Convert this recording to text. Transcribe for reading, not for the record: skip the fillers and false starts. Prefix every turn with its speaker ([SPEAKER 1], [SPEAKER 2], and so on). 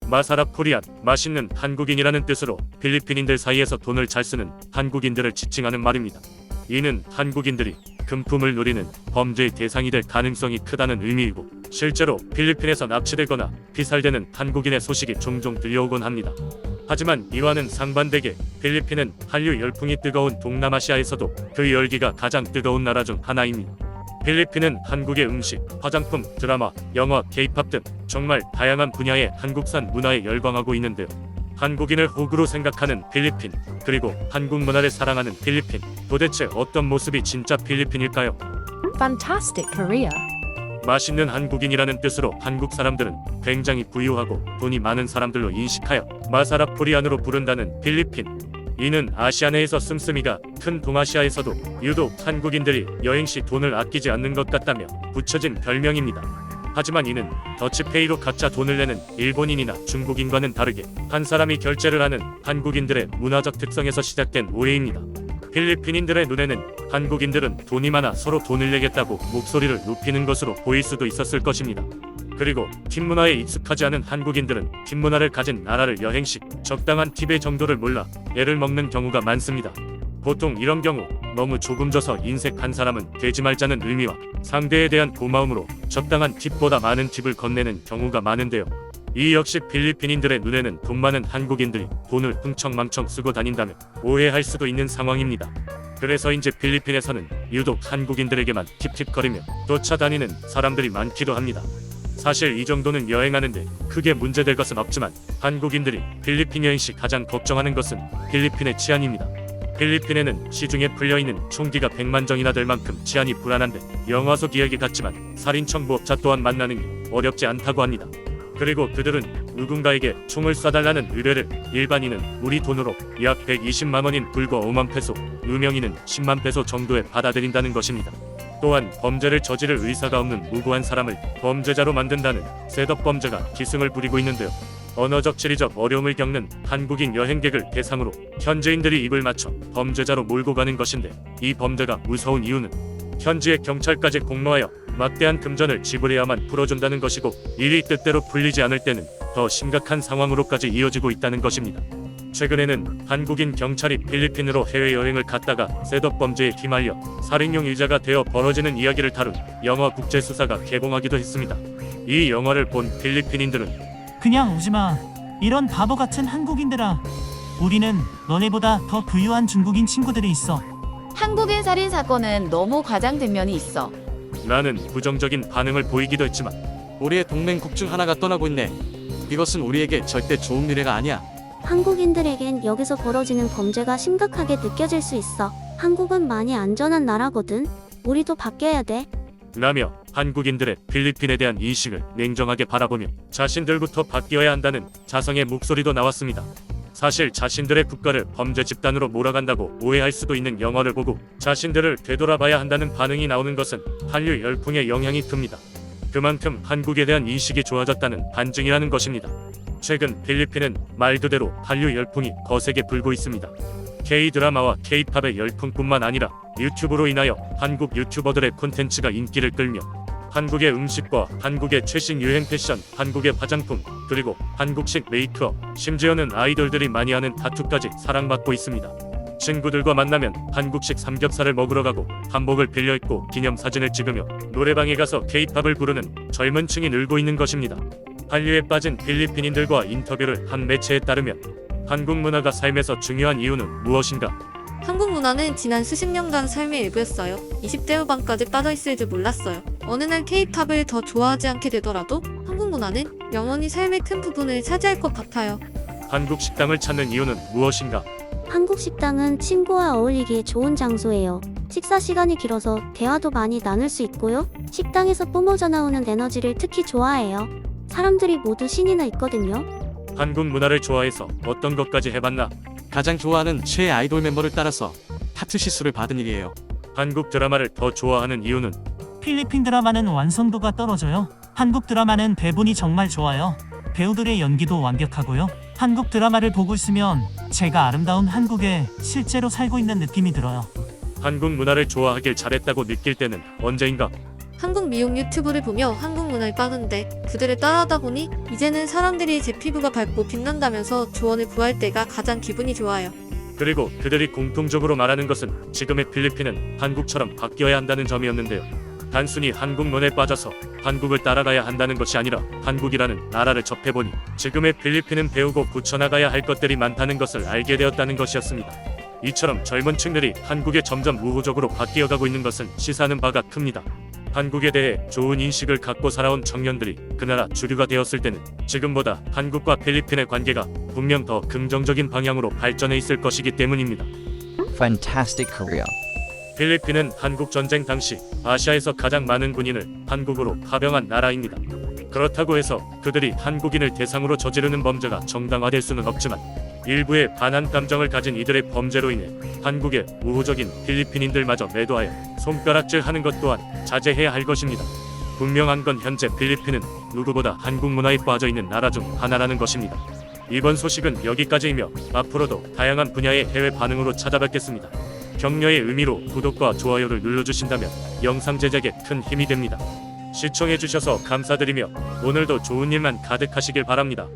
[SPEAKER 1] 마사랍 코리안, 맛있는 한국인이라는 뜻으로 필리핀인들 사이에서 돈을 잘 쓰는 한국인들을 지칭하는 말입니다. 이는 한국인들이 금품을 노리는 범죄의 대상이 될 가능성이 크다는 의미이고, 실제로 필리핀에서 납치되거나 피살되는 한국인의 소식이 종종 들려오곤 합니다. 하지만 이와는 상반되게 필리핀은 한류 열풍이 뜨거운 동남아시아에서도 그 열기가 가장 뜨거운 나라 중 하나입니다. 필리핀은 한국의 음식, 화장품, 드라마, 영화, K-팝 등 정말 다양한 분야의 한국산 문화에 열광하고 있는데요. 한국인을 호구로 생각하는 필리핀, 그리고 한국 문화를 사랑하는 필리핀, 도대체 어떤 모습이 진짜 필리핀일까요?
[SPEAKER 2] Fantastic Korea.
[SPEAKER 1] 맛있는 한국인이라는 뜻으로 한국 사람들은 굉장히 부유하고 돈이 많은 사람들로 인식하여 마사랍 코리안으로 부른다는 필리핀. 이는 아시아 내에서 씀씀이가 큰 동아시아에서도 유독 한국인들이 여행시 돈을 아끼지 않는 것 같다며 붙여진 별명입니다. 하지만 이는 더치페이로 각자 돈을 내는 일본인이나 중국인과는 다르게 한 사람이 결제를 하는 한국인들의 문화적 특성에서 시작된 오해입니다. 필리핀인들의 눈에는 한국인들은 돈이 많아 서로 돈을 내겠다고 목소리를 높이는 것으로 보일 수도 있었을 것입니다. 그리고 팁 문화에 익숙하지 않은 한국인들은 팁 문화를 가진 나라를 여행시 적당한 팁의 정도를 몰라 애를 먹는 경우가 많습니다. 보통 이런 경우 너무 조금 줘서 인색한 사람은 되지 말자는 의미와 상대에 대한 고마움으로 적당한 팁보다 많은 팁을 건네는 경우가 많은데요. 이 역시 필리핀인들의 눈에는 돈 많은 한국인들이 돈을 흥청망청 쓰고 다닌다며 오해할 수도 있는 상황입니다. 그래서인지 필리핀에서는 유독 한국인들에게만 팁팁거리며 쫓아다니는 사람들이 많기도 합니다. 사실 이 정도는 여행하는데 크게 문제될 것은 없지만 한국인들이 필리핀 여행 시 가장 걱정하는 것은 필리핀의 치안입니다. 필리핀에는 시중에 풀려있는 총기가 100만 정이나 될 만큼 치안이 불안한데 영화 속 이야기 같지만 살인 청부업자 또한 만나는 게 어렵지 않다고 합니다. 그리고 그들은 누군가에게 총을 쏴달라는 의뢰를 일반인은 우리 돈으로 약 120만 원인 불과 5만 페소, 유명인은 10만 페소 정도에 받아들인다는 것입니다. 또한 범죄를 저지를 의사가 없는 무고한 사람을 범죄자로 만든다는 셋업 범죄가 기승을 부리고 있는데요. 언어적 지리적 어려움을 겪는 한국인 여행객을 대상으로 현지인들이 입을 맞춰 범죄자로 몰고 가는 것인데, 이 범죄가 무서운 이유는 현지의 경찰까지 공모하여 막대한 금전을 지불해야만 풀어준다는 것이고, 일이 뜻대로 풀리지 않을 때는 더 심각한 상황으로까지 이어지고 있다는 것입니다. 최근에는 한국인 경찰이 필리핀으로 해외여행을 갔다가 셋업 범죄에 휘말려 살인용 의자가 되어 벌어지는 이야기를 다룬 영화 국제수사가 개봉하기도 했습니다. 이 영화를 본 필리핀인들은
[SPEAKER 3] 그냥 오지마. 이런 바보 같은 한국인들아. 우리는 너네보다 더 부유한 중국인 친구들이 있어.
[SPEAKER 4] 한국인 살인 사건은 너무 과장된 면이 있어.
[SPEAKER 1] 라는 부정적인 반응을 보이기도 했지만,
[SPEAKER 5] 우리의 동맹국 중 하나가 떠나고 있네. 이것은 우리에게 절대 좋은 미래가 아니야.
[SPEAKER 6] 한국인들에겐 여기서 벌어지는 범죄가 심각하게 느껴질 수 있어. 한국은 많이 안전한 나라거든. 우리도 바뀌어야 돼.
[SPEAKER 1] 라며 한국인들의 필리핀에 대한 인식을 냉정하게 바라보며 자신들부터 바뀌어야 한다는 자성의 목소리도 나왔습니다. 사실 자신들의 국가를 범죄 집단으로 몰아간다고 오해할 수도 있는 영화를 보고 자신들을 되돌아봐야 한다는 반응이 나오는 것은 한류 열풍의 영향이 큽니다. 그만큼 한국에 대한 인식이 좋아졌다는 반증이라는 것입니다. 최근 필리핀은 말 그대로 한류 열풍이 거세게 불고 있습니다. K-드라마와 K-팝의 열풍뿐만 아니라 유튜브로 인하여 한국 유튜버들의 콘텐츠가 인기를 끌며 한국의 음식과 한국의 최신 유행 패션, 한국의 화장품, 그리고 한국식 메이크업, 심지어는 아이돌들이 많이 하는 타투까지 사랑받고 있습니다. 친구들과 만나면 한국식 삼겹살을 먹으러 가고 한복을 빌려 입고 기념사진을 찍으며 노래방에 가서 K-팝을 부르는 젊은 층이 늘고 있는 것입니다. 한류에 빠진 필리핀인들과 인터뷰를 한 매체에 따르면 한국 문화가 삶에서 중요한 이유는 무엇인가?
[SPEAKER 7] 한국 문화는 지난 수십 년간 삶의 일부였어요. 20대 후반까지 빠져있을 줄 몰랐어요. 어느 날 K-팝을 더 좋아하지 않게 되더라도 한국 문화는 영원히 삶의 큰 부분을 차지할 것 같아요.
[SPEAKER 1] 한국 식당을 찾는 이유는 무엇인가?
[SPEAKER 6] 한국 식당은 친구와 어울리기에 좋은 장소예요. 식사 시간이 길어서 대화도 많이 나눌 수 있고요. 식당에서 뿜어져 나오는 에너지를 특히 좋아해요. 사람들이 모두 신이 나 있거든요.
[SPEAKER 1] 한국 문화를 좋아해서 어떤 것까지 해봤나?
[SPEAKER 5] 가장 좋아하는 최애 아이돌 멤버를 따라서 타투 시술을 받은 일이에요.
[SPEAKER 1] 한국 드라마를 더 좋아하는 이유는?
[SPEAKER 3] 필리핀 드라마는 완성도가 떨어져요. 한국 드라마는 대본이 정말 좋아요. 배우들의 연기도 완벽하고요. 한국 드라마를 보고 있으면 제가 아름다운 한국에 실제로 살고 있는 느낌이 들어요.
[SPEAKER 1] 한국 문화를 좋아하길 잘했다고 느낄 때는 언제인가?
[SPEAKER 7] 한국 미용 유튜브를 보며 한국 문화에 빠는데 그들을 따라하다 보니 이제는 사람들이 제 피부가 밝고 빛난다면서 조언을 구할 때가 가장 기분이 좋아요.
[SPEAKER 1] 그리고 그들이 공통적으로 말하는 것은 지금의 필리핀은 한국처럼 바뀌어야 한다는 점이었는데요. 단순히 한국론에 빠져서 한국을 따라가야 한다는 것이 아니라 한국이라는 나라를 접해보니 지금의 필리핀은 배우고 굳혀나가야 할 것들이 많다는 것을 알게 되었다는 것이었습니다. 이처럼 젊은 층들이 한국에 점점 우호적으로 바뀌어가고 있는 것은 시사하는 바가 큽니다. 한국에 대해 좋은 인식을 갖고 살아온 청년들이 그 나라 주류가 되었을 때는 지금보다 한국과 필리핀의 관계가 분명 더 긍정적인 방향으로 발전해 있을 것이기 때문입니다.
[SPEAKER 8] Fantastic Korea.
[SPEAKER 1] 필리핀은 한국 전쟁 당시 아시아에서 가장 많은 군인을 한국으로 파병한 나라입니다. 그렇다고 해서 그들이 한국인을 대상으로 저지르는 범죄가 정당화될 수는 없지만 일부의 반한 감정을 가진 이들의 범죄로 인해 한국의 우호적인 필리핀인들마저 매도하여 손가락질하는 것 또한 자제해야 할 것입니다. 분명한 건 현재 필리핀은 누구보다 한국 문화에 빠져있는 나라 중 하나라는 것입니다. 이번 소식은 여기까지이며 앞으로도 다양한 분야의 해외 반응으로 찾아뵙겠습니다. 격려의 의미로 구독과 좋아요를 눌러주신다면 영상 제작에 큰 힘이 됩니다. 시청해주셔서 감사드리며 오늘도 좋은 일만 가득하시길 바랍니다.